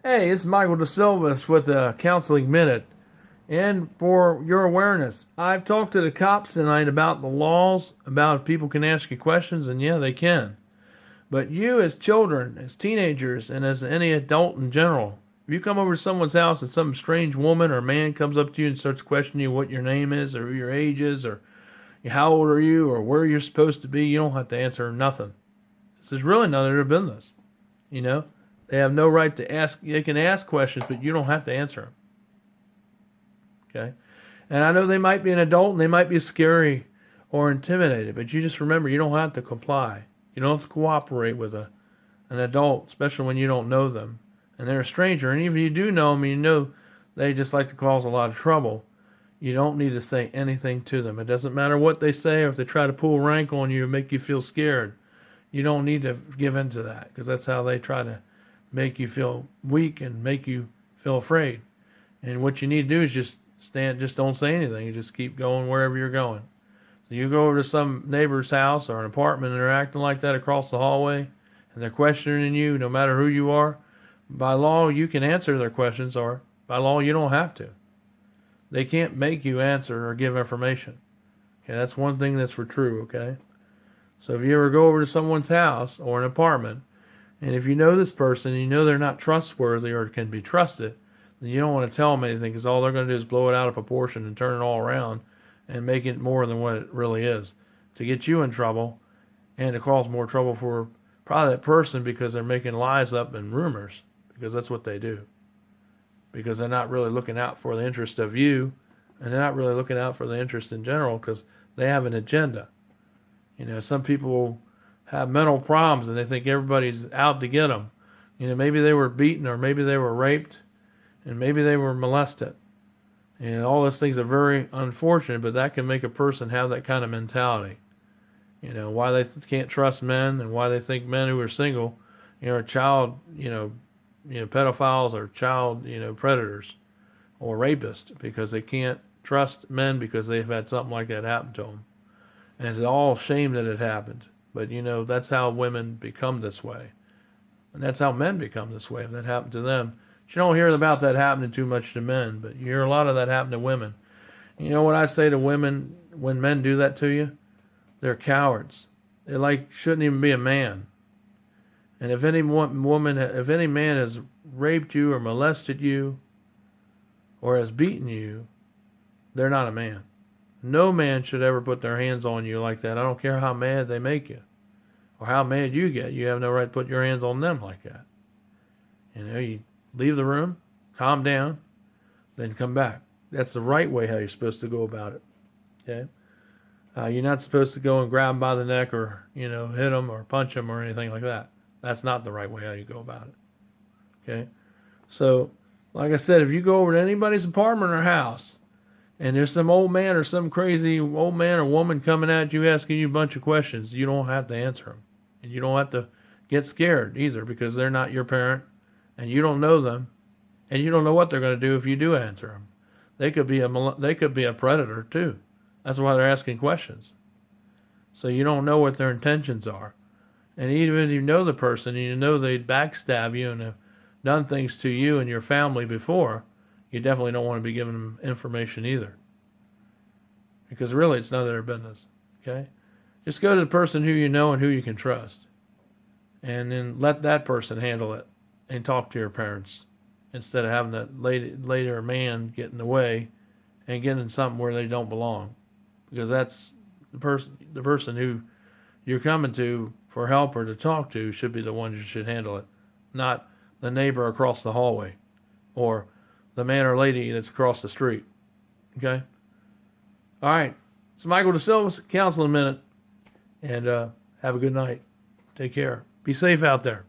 Hey, it's Michael DeSilvis with a Counseling Minute. And for your awareness, I've talked to the cops tonight about the laws, about if people can ask you questions, and yeah, they can. But you, as children, as teenagers, and as any adult in general, if you come over to someone's house and some strange woman or man comes up to you and starts questioning you what your name is, or who your age is, or how old are you, or where you're supposed to be, you don't have to answer nothing. This is really none of their business. You know, they have no right to ask. They can ask questions, but you don't have to answer them. Okay? And I know they might be an adult and they might be scary or intimidated, but you just remember you don't have to comply. You don't have to cooperate with an adult, especially when you don't know them and they're a stranger. And even if you do know them and you know they just like to cause a lot of trouble, you don't need to say anything to them. It doesn't matter what they say or if they try to pull rank on you and make you feel scared. You don't need to give in to that because that's how they try to make you feel weak and make you feel afraid. And what you need to do is just don't say anything. You just keep going wherever you're going. So you go over to some neighbor's house or an apartment and they're acting like that across the hallway and they're questioning you no matter who you are. By law, you can answer their questions, or by law, you don't have to. They can't make you answer or give information. Okay, that's one thing that's for true, okay? So if you ever go over to someone's house or an apartment, and if you know this person and you know they're not trustworthy or can be trusted, then you don't want to tell them anything because all they're going to do is blow it out of proportion and turn it all around and make it more than what it really is to get you in trouble and to cause more trouble for probably that person because they're making lies up and rumors because that's what they do. Because they're not really looking out for the interest of you and they're not really looking out for the interest in general because they have an agenda. You know, some people have mental problems and they think everybody's out to get them. You know, maybe they were beaten or maybe they were raped and maybe they were molested. And all those things are very unfortunate, but that can make a person have that kind of mentality. You know, why they can't trust men and why they think men who are single, are child, pedophiles or child, predators or rapists because they can't trust men because they've had something like that happen to them. And it's all shame that it happened. But, that's how women become this way. And that's how men become this way if that happened to them. But you don't hear about that happening too much to men, but you hear a lot of that happen to women. You know what I say to women when men do that to you? They're cowards. They shouldn't even be a man. And if any man has raped you or molested you or has beaten you, they're not a man. No man should ever put their hands on you like that. I don't care how mad they make you or how mad you get. You have no right to put your hands on them like that. You leave the room, calm down, then come back. That's the right way how you're supposed to go about it. Okay? You're not supposed to go and grab them by the neck or, hit them or punch them or anything like that. That's not the right way how you go about it. Okay? So, like I said, if you go over to anybody's apartment or house, and there's some old man or some crazy old man or woman coming at you asking you a bunch of questions, you don't have to answer them. And you don't have to get scared either because they're not your parent and you don't know them and you don't know what they're going to do if you do answer them. They could be a predator too. That's why they're asking questions. So you don't know what their intentions are. And even if you know the person and you know they'd backstab you and have done things to you and your family before, you definitely don't want to be giving them information either. Because really, it's none of their business. Okay? Just go to the person who you know and who you can trust. And then let that person handle it and talk to your parents instead of having that later man get in the way and get in something where they don't belong. Because that's the person who you're coming to for help or to talk to should be the one who should handle it, not the neighbor across the hallway or the man or lady that's across the street. Okay? All right. It's Michael DeSilva, Counseling Minute. And have a good night. Take care. Be safe out there.